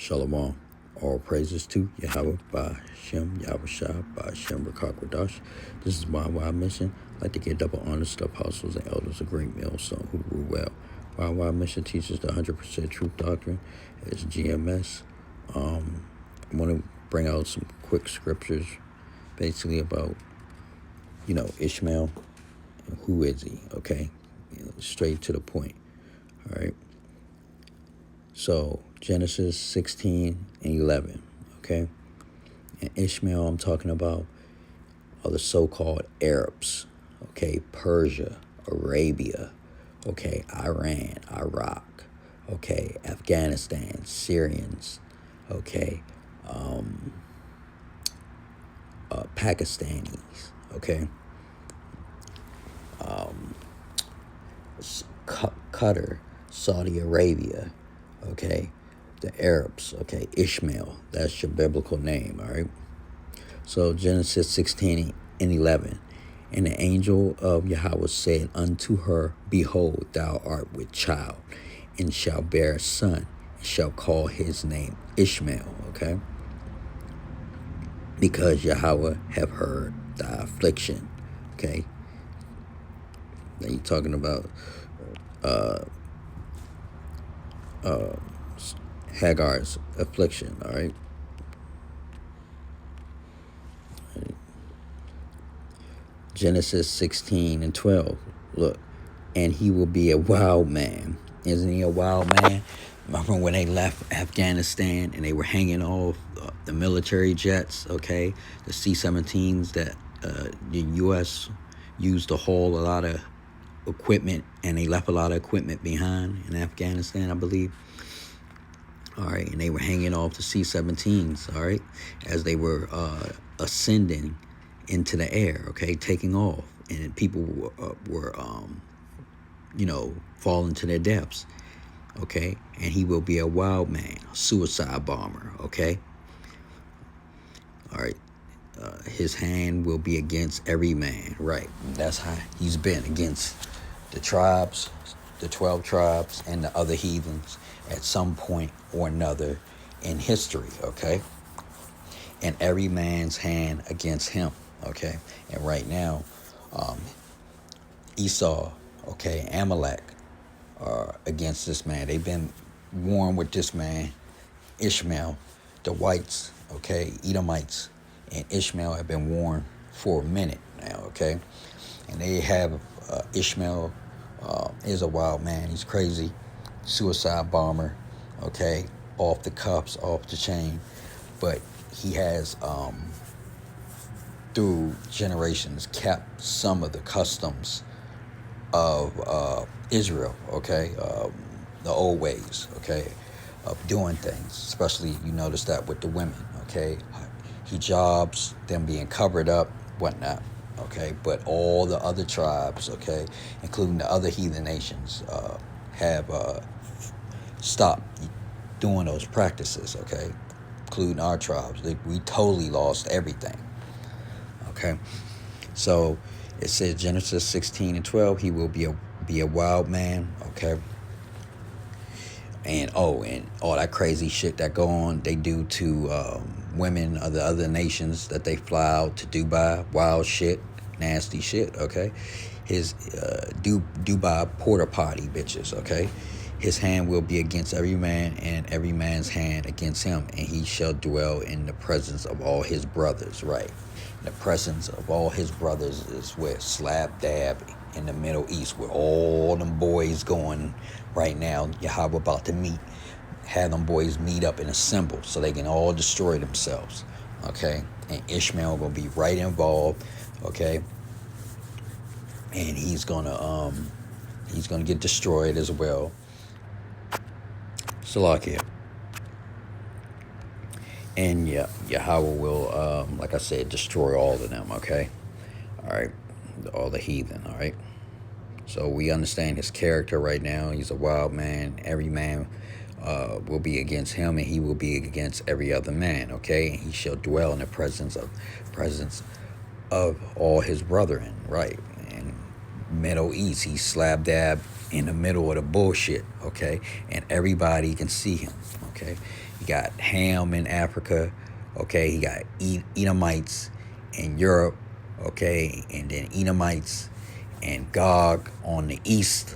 Shalom. All praises to Yahweh by Shem, Yahweh Shah, by Shem Rakakwadash. This is my y&ymission. I'd like to give double honors to apostles and elders of great millstone who rule well. My y&ymission teaches the 100% truth doctrine. It's GMS. I want to bring out some quick scriptures basically about, Ishmael and who is he, okay? Straight to the point, all right? So, Genesis 16 and 11, okay? And Ishmael, I'm talking about, are the so-called Arabs, okay? Persia, Arabia, okay? Iran, Iraq, okay? Afghanistan, Syrians, okay? Pakistanis, okay? Qatar, Saudi Arabia, okay? The Arabs, okay? Ishmael, that's your biblical name, all right? So Genesis 16 and 11. And the angel of Yahweh said unto her, Behold, thou art with child, and shall bear a son, and shall call his name Ishmael, okay? Because Yahweh have heard thy affliction, okay? Now you're talking about Hagar's affliction, all right? Genesis 16 and 12. Look, and he will be a wild man. Isn't he a wild man? Remember when they left Afghanistan and they were hanging off the military jets, okay? The C-17s that the U.S. used to haul a lot of equipment, and they left a lot of equipment behind in Afghanistan, I believe. All right, and they were hanging off the C-17s, all right, as they were ascending into the air, okay, taking off, and people were falling to their deaths, okay, and he will be a wild man, a suicide bomber, okay, all right, his hand will be against every man, right, that's how he's been against the tribes, the 12 tribes, and the other heathens at some point or another in history, okay, and every man's hand against him. Okay, and right now, Esau, okay, Amalek are against this man. They've been warring with this man, Ishmael, the whites, okay, Edomites, and Ishmael have been warring for a minute now, okay, and they have Ishmael is a wild man. He's crazy, suicide bomber, okay, off the cuffs, off the chain, but he has through generations kept some of the customs of Israel, okay, the old ways, okay, of doing things, especially you notice that with the women, okay, hijabs, them being covered up, whatnot, okay, but all the other tribes, okay, including the other heathen nations, have stopped doing those practices, okay, including our tribes. We totally lost everything. Okay, so it says Genesis 16 and 12, he will be a wild man, okay, and all that crazy shit that go on, they do to women of the other nations that they fly out to Dubai, wild shit, nasty shit, okay, his Dubai porta potty bitches, okay, his hand will be against every man, and every man's hand against him, and he shall dwell in the presence of all his brothers, right? The presence of all his brothers is where slap dab in the Middle East, where all them boys going right now. Yahweh about to have them boys meet up and assemble so they can all destroy themselves, okay? And Ishmael gonna be right involved, okay? And he's gonna get destroyed as well. Salakia. And Yahweh will, like I said, destroy all of them, okay? All right, all the heathen, all right? So we understand his character right now. He's a wild man. Every man will be against him, and he will be against every other man, okay? And he shall dwell in the presence of all his brethren, right? And Middle East, he's slab dab in the middle of the bullshit, okay? And everybody can see him, okay? You got Ham in Africa, okay? You got Edomites in Europe, okay? And then Edomites and Gog on the east,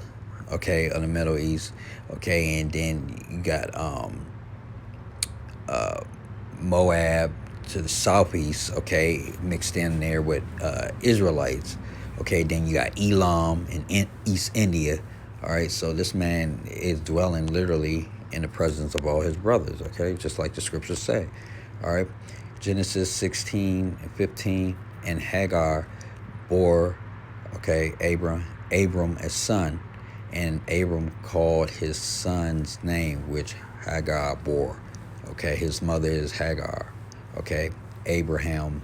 okay, of the Middle East, okay? And then you got Moab to the southeast, okay, mixed in there with Israelites, okay? Then you got Elam in East India, all right? So this man is dwelling literally in the presence of all his brothers, okay? Just like the scriptures say, all right? Genesis 16:15, and Hagar bore, okay, Abram a son, and Abram called his son's name, which Hagar bore. Okay, his mother is Hagar. Okay, Abraham's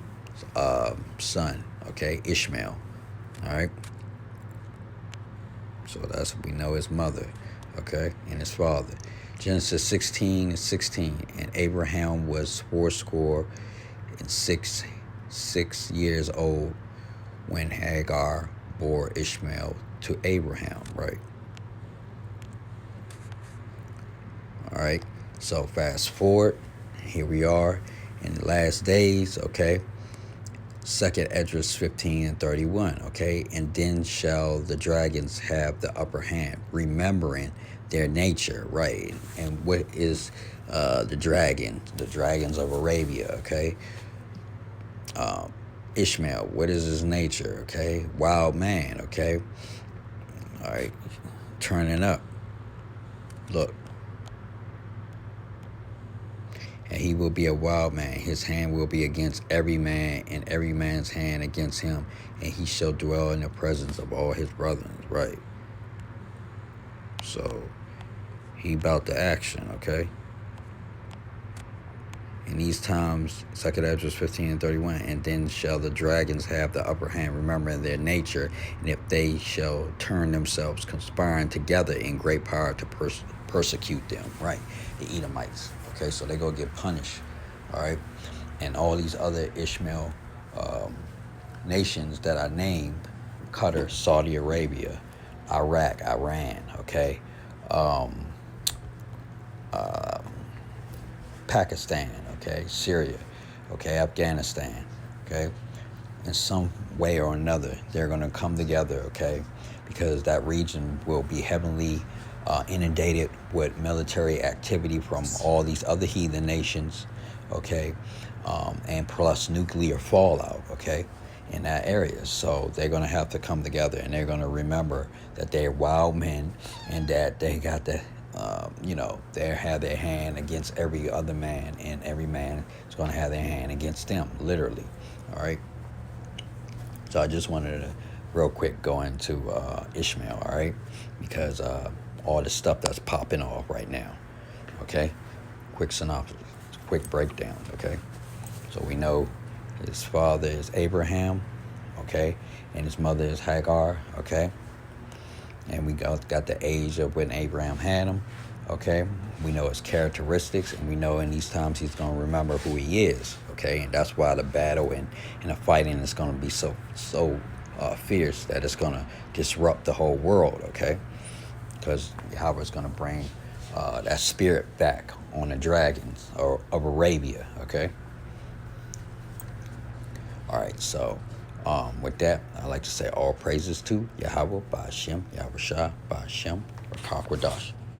son. Okay, Ishmael. All right. So that's, we know his mother. Okay, and his father. Genesis 16:16, and Abraham was fourscore and six years old when Hagar bore Ishmael to Abraham. Right. All right. So fast forward, here we are in the last days, okay? 2nd Esdras 15:31, okay? And then shall the dragons have the upper hand, remembering their nature, right? And what is the dragon? The dragons of Arabia, okay? Ishmael, what is his nature, okay? Wild man, okay? All right, turning up. Look. And he will be a wild man. His hand will be against every man, and every man's hand against him. And he shall dwell in the presence of all his brethren. Right. So, he about the action, okay? In these times, 2nd Esdras 15:31, and then shall the dragons have the upper hand, remembering their nature, and if they shall turn themselves, conspiring together in great power to persecute them. Right. The Edomites. Okay, so they go get punished, all right? And all these other Ishmael nations that I named, Qatar, Saudi Arabia, Iraq, Iran, okay? Pakistan, okay? Syria, okay? Afghanistan, okay? In some way or another, they're going to come together, okay? Because that region will be heavily inundated with military activity from all these other heathen nations, okay, and plus nuclear fallout, okay, in that area. So they're going to have to come together, and they're going to remember that they're wild men, and that they got to, they have their hand against every other man, and every man is going to have their hand against them, literally, all right? So I just wanted to real quick go into Ishmael, all right, because all the stuff that's popping off right now, okay? Quick synopsis, quick breakdown, okay? So we know his father is Abraham, okay? And his mother is Hagar, okay? And we got the age of when Abraham had him, okay? We know his characteristics, and we know in these times he's going to remember who he is, okay? And that's why the battle and the fighting is going to be so fierce that it's going to disrupt the whole world, okay? Because Yahweh is going to bring that spirit back on the dragons of Arabia, okay? All right, so with that, I'd like to say all praises to Yahweh, Ba'ashem, Yahweh Shah, Ba'ashem, Rakakwadash.